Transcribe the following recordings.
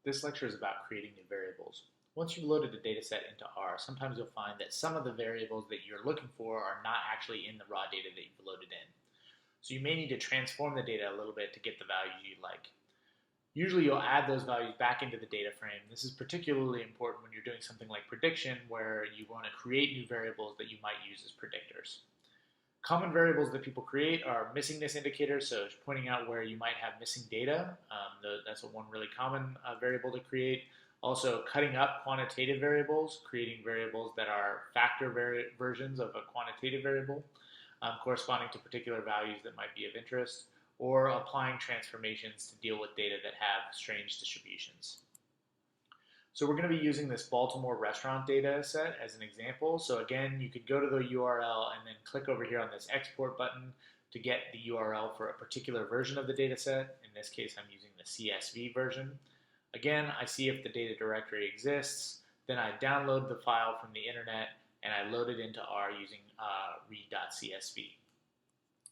This lecture is about creating new variables. Once you've loaded a dataset into R, sometimes you'll find that some of the variables that you're looking for are not actually in the raw data that you've loaded in. So you may need to transform the data a little bit to get the values you'd like. Usually you'll add those values back into the data frame. This is particularly important when you're doing something like prediction, where you want to create new variables that you might use as predictors. Common variables that people create are missingness indicators, so it's pointing out where you might have missing data. That's one really common variable to create. Also, cutting up quantitative variables, creating variables that are factor versions of a quantitative variable, corresponding to particular values that might be of interest, or applying transformations to deal with data that have strange distributions. So we're going to be using this Baltimore restaurant data set as an example. So again, you could go to the URL and then click over here on this export button to get the URL for a particular version of the data set. In this case, I'm using the CSV version. Again, I see if the data directory exists. Then I download the file from the internet and I load it into R using read.csv.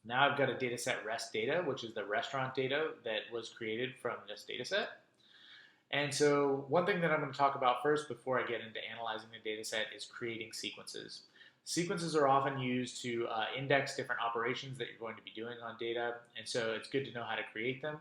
Now I've got a dataset rest data, which is the restaurant data that was created from this dataset. And so one thing that I'm going to talk about first before I get into analyzing the data set is creating sequences. Sequences are often used to index different operations that you're going to be doing on data, and so it's good to know how to create them.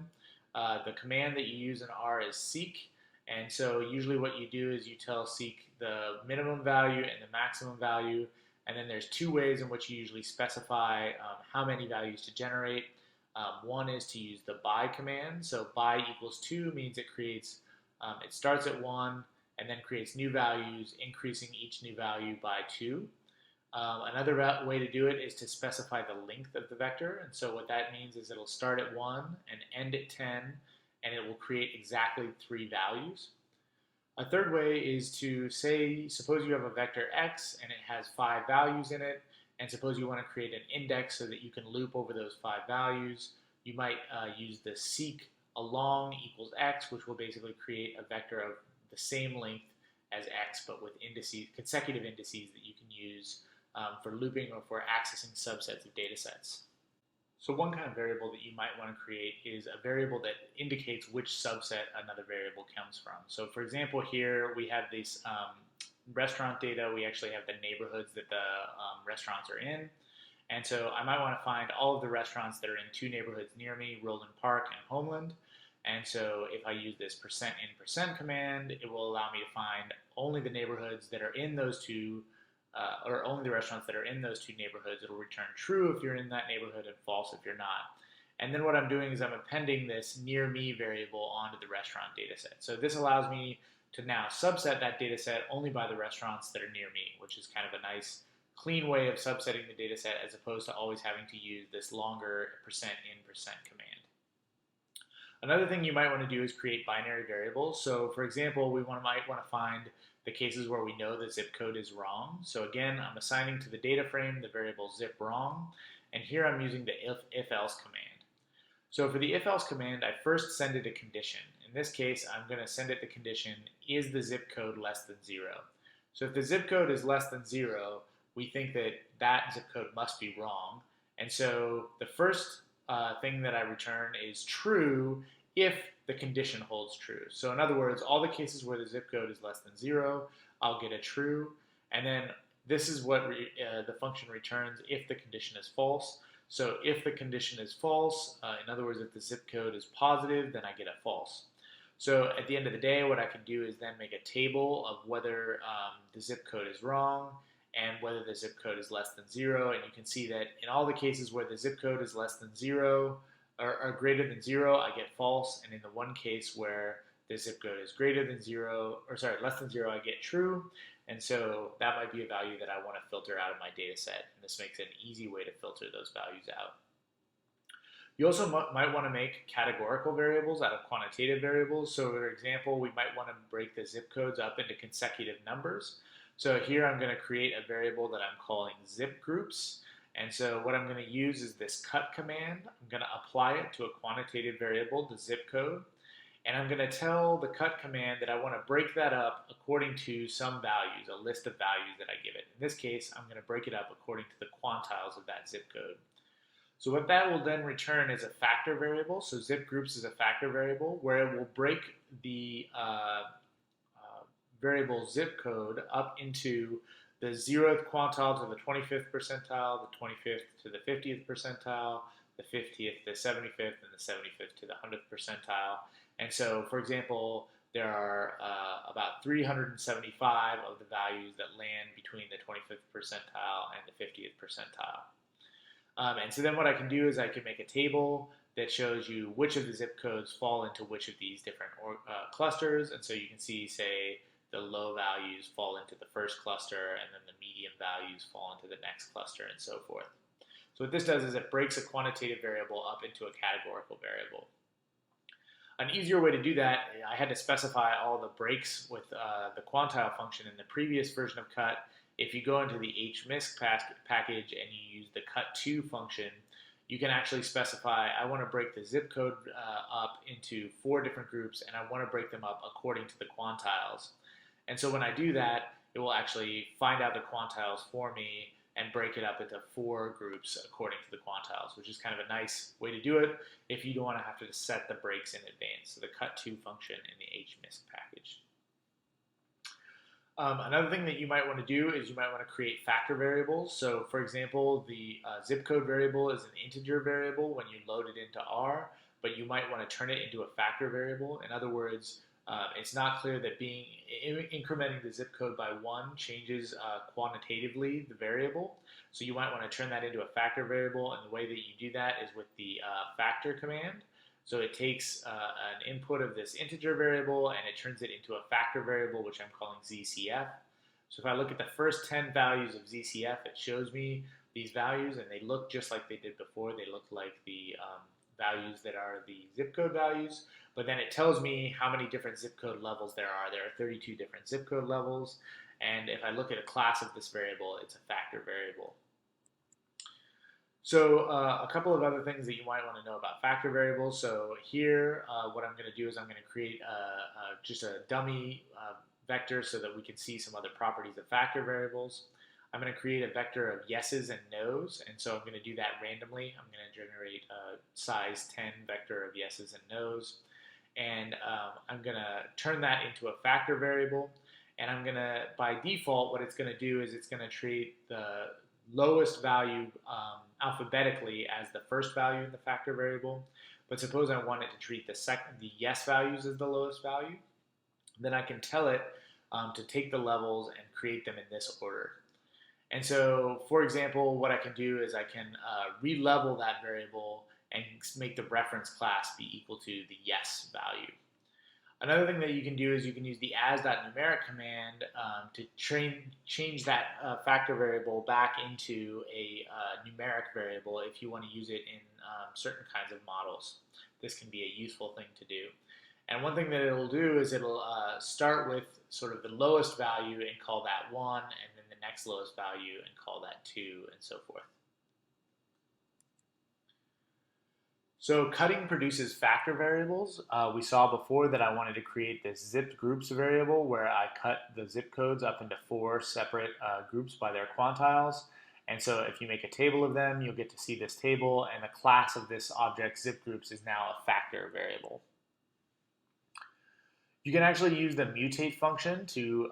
The command that you use in R is seek, and so usually what you do is you tell seek the minimum value and the maximum value, and then there's two ways in which you usually specify how many values to generate. One is to use the by command, so by equals 2 means it creates it starts at 1 and then creates new values, increasing each new value by 2. Another way to do it is to specify the length of the vector. And so what that means is it'll start at 1 and end at 10, and it will create exactly 3 values. A third way is to suppose you have a vector x and it has 5 values in it, and suppose you want to create an index so that you can loop over those 5 values. You might use the seek along equals x, which will basically create a vector of the same length as x, but with indices, consecutive indices that you can use for looping or for accessing subsets of data sets. So one kind of variable that you might want to create is a variable that indicates which subset another variable comes from. So for example, here we have this restaurant data. We actually have the neighborhoods that the restaurants are in. And so I might want to find all of the restaurants that are in 2 neighborhoods near me, Roland Park and Homeland. And so if I use this %in% command, it will allow me to find only the neighborhoods that are in those two, or only the restaurants that are in those 2 neighborhoods. It'll return true if you're in that neighborhood and false if you're not. And then what I'm doing is I'm appending this near me variable onto the restaurant data set. So this allows me to now subset that data set only by the restaurants that are near me, which is kind of a nice clean way of subsetting the data set as opposed to always having to use this longer %in% command. Another thing you might want to do is create binary variables. So for example, might want to find the cases where we know the zip code is wrong. So again, I'm assigning to the data frame the variable zip wrong, and here I'm using the if-else command. So for the if-else command, I first send it a condition. In this case, I'm going to send it the condition, is the zip code less than 0? So if the zip code is less than 0, we think that that zip code must be wrong. And so the first thing that I return is true if the condition holds true. So in other words, all the cases where the zip code is less than 0, I'll get a true. And then this is what the function returns if the condition is false. So if the condition is false, in other words, if the zip code is positive, then I get a false. So at the end of the day, what I can do is then make a table of whether the zip code is wrong and whether the zip code is less than 0. And you can see that in all the cases where the zip code is less than 0 or greater than 0, I get false. And in the one case where the zip code is less than 0, I get true. And so that might be a value that I want to filter out of my data set. And this makes it an easy way to filter those values out. You also might want to make categorical variables out of quantitative variables. So for example, we might want to break the zip codes up into consecutive numbers. So here I'm going to create a variable that I'm calling zip groups. And so what I'm going to use is this cut command. I'm going to apply it to a quantitative variable, the zip code. And I'm going to tell the cut command that I want to break that up according to some values, a list of values that I give it. In this case, I'm going to break it up according to the quantiles of that zip code. So what that will then return is a factor variable. So zip groups is a factor variable where it will break the variable zip code up into the 0th quantile to the 25th percentile, the 25th to the 50th percentile, the 50th to the 75th, and the 75th to the 100th percentile. And so, for example, there are about 375 of the values that land between the 25th percentile and the 50th percentile. And so then what I can do is I can make a table that shows you which of the zip codes fall into which of these different clusters. And so you can see, say, the low values fall into the first cluster, and then the medium values fall into the next cluster, and so forth. So what this does is it breaks a quantitative variable up into a categorical variable. An easier way to do that, I had to specify all the breaks with the quantile function in the previous version of cut. If you go into the hmisc package and you use the cut2 function, you can actually specify, I want to break the zip code up into 4 different groups, and I want to break them up according to the quantiles. And so when I do that, it will actually find out the quantiles for me and break it up into 4 groups according to the quantiles, which is kind of a nice way to do it if you don't want to have to set the breaks in advance. So the cut2 function in the hmisc package. Another thing that you might want to do is you might want to create factor variables. So for example, the zip code variable is an integer variable when you load it into R, but you might want to turn it into a factor variable. In other words, it's not clear that incrementing the zip code by 1 changes quantitatively the variable. So you might want to turn that into a factor variable, and the way that you do that is with the factor command. So it takes an input of this integer variable and it turns it into a factor variable, which I'm calling ZCF. So if I look at the first 10 values of ZCF, it shows me these values, and they look just like they did before. They look like the values that are the zip code values, but then it tells me how many different zip code levels there are. There are 32 different zip code levels, and if I look at a class of this variable, it's a factor variable. So a couple of other things that you might want to know about factor variables. So here, what I'm going to do is I'm going to create just a dummy vector so that we can see some other properties of factor variables. I'm going to create a vector of yeses and nos, and so I'm going to do that randomly. I'm going to generate a size 10 vector of yeses and nos, and I'm going to turn that into a factor variable, and I'm going to, by default, what it's going to do is it's going to treat the lowest value alphabetically as the first value in the factor variable. But suppose I want it to treat the yes values as the lowest value, then I can tell it to take the levels and create them in this order. And so, for example, what I can do is I can re-level that variable and make the reference class be equal to the yes value. Another thing that you can do is you can use the as.numeric command to change that factor variable back into a numeric variable if you want to use it in certain kinds of models. This can be a useful thing to do. And one thing that it'll do is it'll start with sort of the lowest value and call that 1, and then the next lowest value and call that 2, and so forth. So cutting produces factor variables. We saw before that I wanted to create this zipped groups variable where I cut the zip codes up into 4 separate groups by their quantiles. And so if you make a table of them, you'll get to see this table, and the class of this object, zip groups, is now a factor variable. You can actually use the mutate function to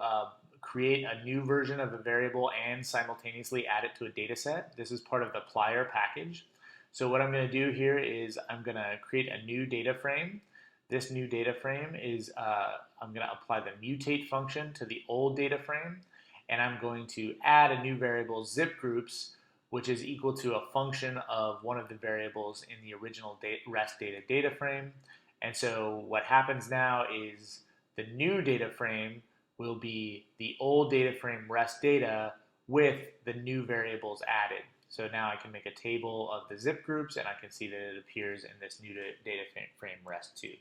create a new version of a variable and simultaneously add it to a data set. This is part of the plier package. So what I'm going to do here is I'm going to create a new data frame. This new data frame is, I'm going to apply the mutate function to the old data frame, and I'm going to add a new variable, zip groups, which is equal to a function of one of the variables in the original rest data frame. And so what happens now is the new data frame will be the old data frame rest data with the new variables added. So now I can make a table of the zip groups, and I can see that it appears in this new data frame rest2.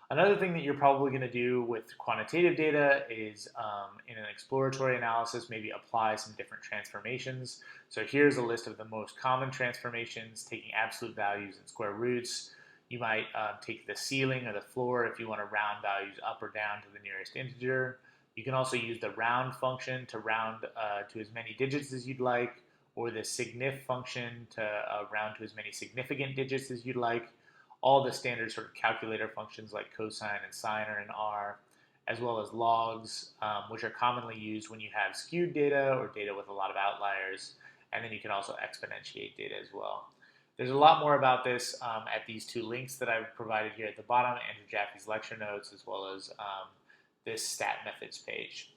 Another thing that you're probably going to do with quantitative data is in an exploratory analysis, maybe apply some different transformations. So here's a list of the most common transformations, taking absolute values and square roots. You might take the ceiling or the floor if you want to round values up or down to the nearest integer. You can also use the round function to round to as many digits as you'd like, or the signif function to round to as many significant digits as you'd like. all the standard sort of calculator functions like cosine and sine are in R, as well as logs, which are commonly used when you have skewed data or data with a lot of outliers, and then you can also exponentiate data as well. There's a lot more about this at these two links that I've provided here at the bottom, Andrew Jaffe's lecture notes, as well as this stat methods page.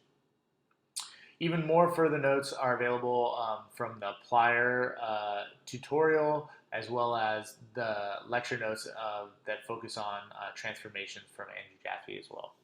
Even more further notes are available from the Plier tutorial, as well as the lecture notes that focus on transformations from Andrew Jaffe as well.